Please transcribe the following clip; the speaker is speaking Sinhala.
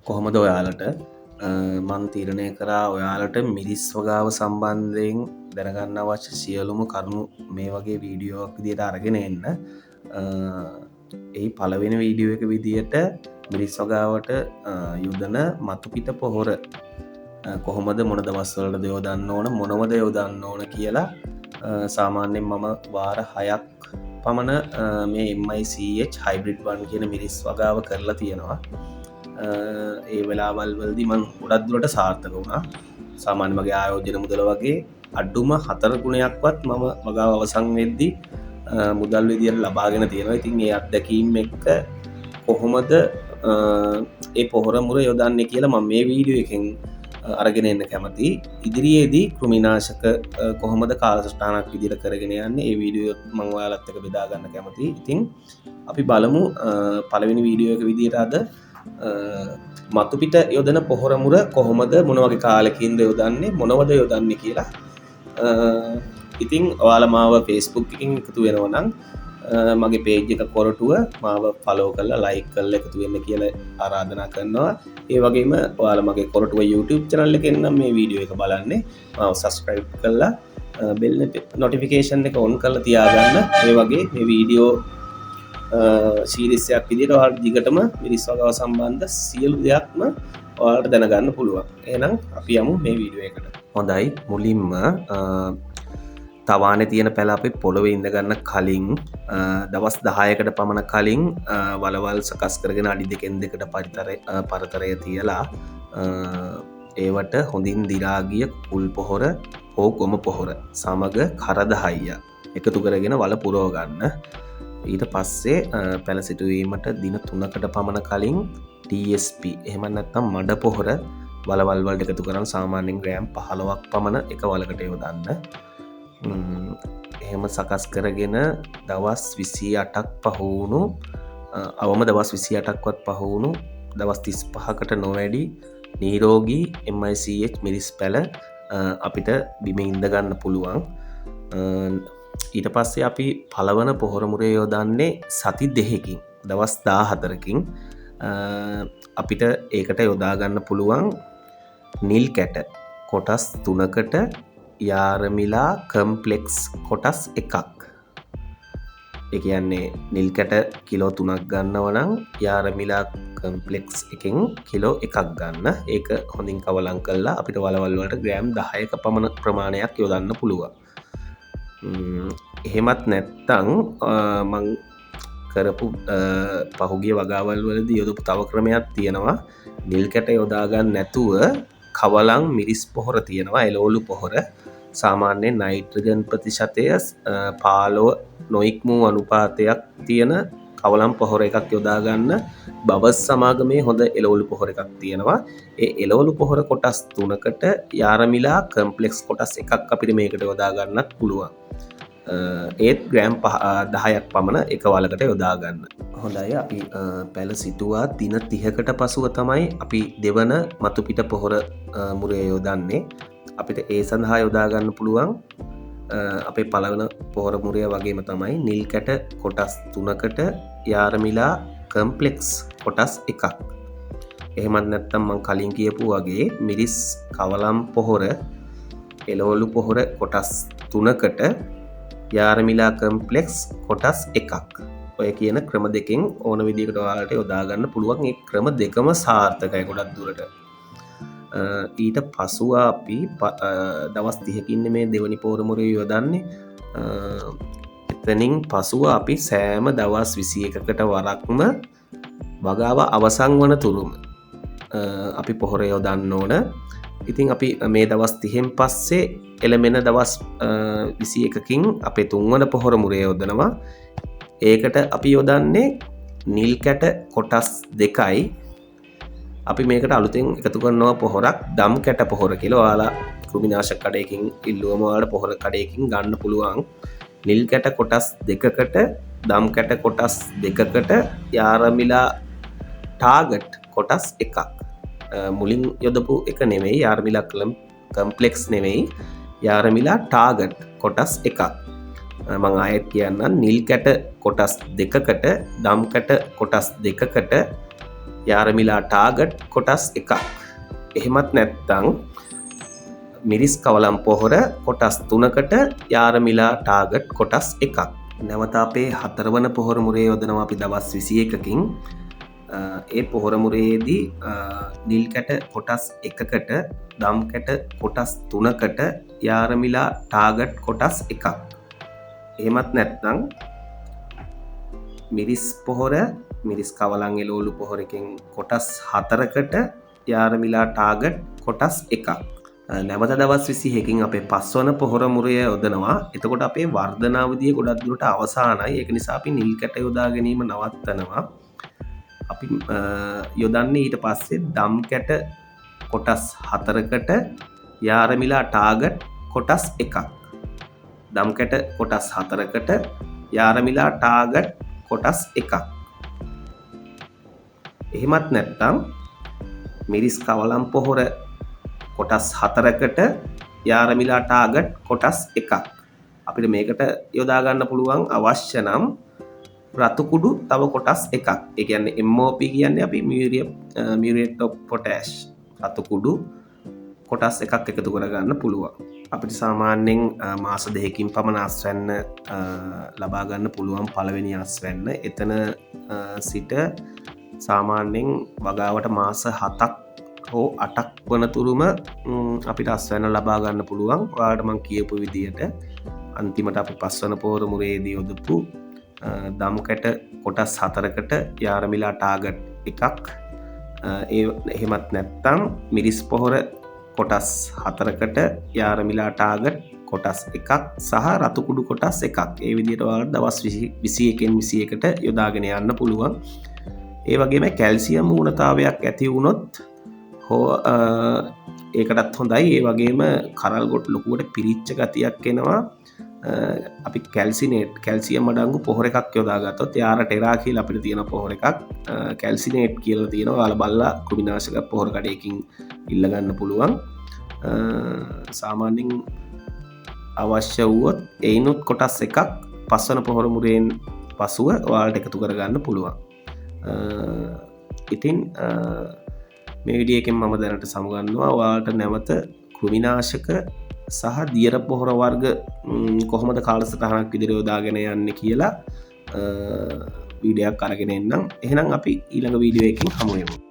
කොහොමද ඔයාලට මන් තීරණය කරා ඔයාලට මිරිස් වගාව සම්බන්ධයෙන් දැනගන්න අවශ්‍ය සියලුම කරුණු මේ වගේ වීඩියෝක් විදියට අරගෙන එන්න. ඒ පළවෙනි වීඩියෝ එක විදියට මිරිස් වගාවට යොදන මතුපිට පොහොර කොහොමද මොන දවස්වලට යොදන්න ඕන මොනවද යොදන්න ඕන කියලා සාමාන්‍යයෙන් මම වාර 6ක් පමණ මේ MICH හයිබ්‍රිඩ් 1 කියන මිරිස් වගාව කරලා තියෙනවා. ඒ වෙලාවල් වලදී මං ගොඩක් දුරට සාර්ථක වුණා. සාමාන්‍ය මගේ ආයෝජන මුදල වගේ අඩුම 4 ගුණයක්වත් මම වගාව අවසන් වෙද්දී මුදල් විදියට ලබාගෙන තියෙනවා. ඉතින් ඒ අත්දැකීම් එක්ක කොහොමද ඒ පොහොර මුර යොදන්නේ කියලා මම මේ වීඩියෝ එකෙන් අරගෙන එන්න කැමතියි. ඉදිරියේදී කෘමිනාශක කොහොමද කාලසටහනක් විදියට කරගෙන යන්නේ ඒ වීඩියෝ මම ඔයාලත් එක්ක බෙදා ගන්න කැමතියි. ඉතින් අපි බලමු පළවෙනි වීඩියෝ එක විදියට අද මතුපිට යොදන පොහොර මුර කොහොමද මොන වගේ කාලෙකින්ද යොදන්නේ මොනවද යොදන්නේ කියලා. ඉතින් ඔයාලා මාව Facebook එකකින් එකතු වෙනවා නම් මගේ page එක කොරටුව මාව follow කරලා like කරලා එකතු වෙන්න කියලා ආරාධනා කරනවා. ඒ වගේම ඔයාලා මගේ කොරටුව YouTube channel එකෙන් නම් මේ වීඩියෝ එක බලන්නේ මාව subscribe කරලා bell notification එක on කරලා තියාගන්න. ඒ වගේ මේ වීඩියෝ සීරීස් එකක් විදිහට ඔයාලට දිගටම මිරිස් වගාව සම්බන්ධ සියලු දෙයක්ම ඔයාලට දැනගන්න පුළුවන්. එහෙනම් අපි යමු මේ වීඩියෝ එකට. හොඳයි, මුලින්ම තවානේ තියෙන පැල අපි පොළවේ ඉඳ ගන්න කලින් දවස් 10කට පමණ කලින් වලවල් සකස් කරගෙන අඩි දෙකෙන් දෙකට පරතරය තියලා ඒවට හොඳින් දිරා ගිය කුල් පොහොර හෝ ගොම පොහොර සමග කර 10ක් එකතු කරගෙන වල පුරව ගන්න. ඊට පස්සේ පැල සිටුවීමට දින 3කට පමණ කලින් TSP එහෙම නැත්නම් මඩ පොහොර වලවල් වලට එකතු කරන් සාමාන්‍යයෙන් ග්‍රෑම් 15ක් පමණ එක වලකට යොදන්න. එහෙම සකස් කරගෙන දවස් 28ක් පහුණු අවම දවස් 28ක්වත් පහුණු දවස් 35කට නොවැඩි නිරෝගී MICH මිරිස් පැල අපිට බිම ඉඳ ගන්න පුළුවන්. ඊට පස්සේ අපි පළවන පොහොර මුරේ යොදන්නේ සති 2කින් දවස් 14කින් අපිට ඒකට යොදා ගන්න පුළුවන් නිල් කැට කොටස් 3කට යාරමිලා කම්ප්ලෙක්ස් කොටස් 1ක්. ඒ කියන්නේ නිල් කැට කිලෝ 3ක් ගන්නව නම් යාරමිලා කම්ප්ලෙක්ස් එකෙන් කිලෝ 1ක් ගන්න. ඒක හොඳින් කවලම් කරලා අපිට වලවල් වලට ග්‍රෑම් 10ක පමණ ප්‍රමාණයක් යොදන්න පුළුවන්. එහෙමත් නැත්තං මං කරපු පහුගිය වගාවල් වලදී යොදපු තව ක්‍රමයක් තියෙනවා. නිල් කැට යොදාගන්න නැතුව කවලම් මිරිස් පොහොර තියෙනවා, එළවලු පොහොර. සාමාන්‍යයෙන් නයිට්‍රජන් ප්‍රතිශතය 15 නොයික්මූ අනුපාතයක් තියෙන කවලම් පොහොර එකක් යොදා ගන්න බබස් සමාගමේ හොඳ එළවලු පොහොර එකක් තියෙනවා. ඒ එළවලු පොහොර කොටස් 3කට යාරමිලා කම්ප්ලෙක්ස් කොටස් 1ක් අපිට මේකට යොදා ගන්නත් පුළුවන්. ඒත් ග්‍රෑම් 10ක් පමණ එක වලකට යොදා ගන්න. හොඳයි, අපි පැල සිටුවා දින 30කට පසුව තමයි අපි දෙවන මතුපිට පොහොර මුරේ යොදන්නේ. අපිට ඒ සඳහා යොදා ගන්න පුළුවන් අපේ පළවෙන පොහොර මුරය වගේම තමයි නිල් කැට කොටස් 3කට යාරමිලා කම්ප්ලෙක්ස් කොටස් 1ක්. එහෙමත් නැත්නම් මම කලින් කියපු වගේ මිරිස් කවලම් පොහොර එළවලු පොහොර කොටස් 3කට යාරමිලා කම්ප්ලෙක්ස් කොටස් 1ක්. ඔය කියන ක්‍රම දෙකෙන් ඕන විදිහකට ඔයාලට යොදා ගන්න පුළුවන්. ඒ ක්‍රම දෙකම සාර්ථකයි ගොඩක් දුරට. ඊට පසුව අපි දවස් 30කින් මේ දෙවනි පොහොර මුරේ යොදන්නේ. එතනින් පසුව අපි සෑම දවස් 21කට වරක්ම වගාව අවසන් වන තුරුම අපි පොහොර යොදන්න ඕන. ඉතින් අපි මේ දවස් 30න් පස්සේ එළමෙන දවස් 21කින් අපේ තුන්වන පොහොර මුරේ යොදනවා. ඒකට අපි යොදන්නේ නිල් කැට කොටස් 2යි. අපි මේකට අලුතෙන් එකතු කරනවා පොහොරක් දම් කැට පොහොර කියලා. ඔයාලා කෘමිනාශක කඩයකින් ඉල්ලුවම ඔයාලට පොහොර කඩයකින් ගන්න පුළුවන්. නිල් කැට කොටස් 2කට දම් කැට කොටස් 2කට යාරමිලා ටාගට් කොටස් 1ක්. මුලින් යොදපු එක නෙමෙයි, යාරමිලා කම්ප්ලෙක්ස් නෙමෙයි, යාරමිලා ටාගට් කොටස් 1ක්. මම ආයෙත් කියන්නම්, නිල් කැට කොටස් 2කට දම් කැට කොටස් 2කට යාරමිලා ටාගට් කොටස් 1ක්. එහෙමත් නැත්නම් මිරිස් කවලම් පොහොර කොටස් 3කට යාරමිලා ටාගට් කොටස් 1ක්. නැවත අපේ හතරවන පොහොර මුරේ යොදනවා අපි දවස් 21කින්. ඒ පොහොර මුරේදී නිල් කැට කොටස් 1කට දම් කැට කොටස් 3කට යාරමිලා ටාගට් කොටස් 1ක්. එහෙමත් නැත්නම් මිරිස් පොහොර මිරිස් කවලන් එළවලු පොහොරකින් කොටස් 4කට යාරමිලා ටාගට් කොටස් 1ක්. නැවත දවස් 21කින් අපේ පස්වන පොහොර මුරය යොදනවා. එතකොට අපේ වර්ධනාවධිය ගොඩක් දුරට අවසానයි. ඒක නිසා අපි නිල් කැට යොදා ගැනීම නවත්තනවා. අපි යොදන්නේ ඊට පස්සේ දම් කැට කොටස් 4කට යාරමිලා ටාගට් කොටස් 1ක්. දම් කැට කොටස් 4කට යාරමිලා ටාගට් කොටස් 1ක්. එහෙමත් නැත්නම් මිරිස් කවලම් පොහොර කොටස් 4කට යාරමිලා ටාගට් කොටස් 1ක්. අපිට මේකට යොදා ගන්න පුළුවන් අවශ්‍ය නම් රතු කුඩු තව කොටස් 1ක්. ඒ කියන්නේ MOP කියන්නේ අපි මියුරේට් ඔෆ් පොටෑෂ් රතු කුඩු කොටස් 1ක් එකතු කර ගන්න පුළුවන්. අපිට සාමාන්‍යයෙන් මාස 2කින් පමණ අස්වැන්න ලබා ගන්න පුළුවන් පළවෙනි අස්වැන්න. එතන සිට සාමාන්‍යයෙන් වගාවට මාස 7ක් හෝ 8ක් වනතුරුම අපිට අස්වැන්න ලබා ගන්න පුළුවන්. ඔයාලට මම කියපු විදිහට අන්තිමට අපි පස්වන පොහොර මුරේදී යොදපු දම් කැට කොටස් 4කට යාරමිලා ටාගට් 1ක්. එහෙමත් නැත්නම් මිරිස් පොහොර කොටස් 4කට යාරමිලා ටාගට් කොටස් 1ක් සහ රතු කුඩු කොටස් 1ක්. ඒ විදිහට ඔයාලට දවස් 21න් 21ට යොදාගෙන යන්න පුළුවන්. ඒ වගේම කැල්සියම් ඌනතාවයක් ඇති වුණොත් ඒකටත් හොඳයි. ඒ වගේම කරල් ගොඩ ලොකුවට පිරිච්ච ගතියක් එනවා. අපි කැල්සියම් අඩංගු පොහොර එකක් යොදා ගත්තොත් යාර ටෙරා කියලා අපිට තියෙන පොහොර එකක් කැල්සිනේට් කියලා තියෙනවා. ඔයාලා බලලා කෘමිනාශක පොහොර කඩේකින් ඉල්ල ගන්න පුළුවන්. සාමාන්‍යයෙන් අවශ්‍ය වුවොත් එයිනුත් කොටස් එකක් පස්වන පොහොර මුරෙන් පසුව ඔයාලට එකතු කරගන්න පුළුවන්. ඉතින් මේ විඩියෝ එකෙන් මම දැනට සමුගන්නවා ඔයාලට නැවත කෘමිනාශක සහ දියර පොහොර වර්ග කොහොමද කාලසටහනක් විදිහට යොදාගෙන යන්නේ කියලා වීඩියෝයක් අරගෙන එන්නම්. එහෙනම් අපි ඊළඟ වීඩියෝ එකකින් හමු වෙමු.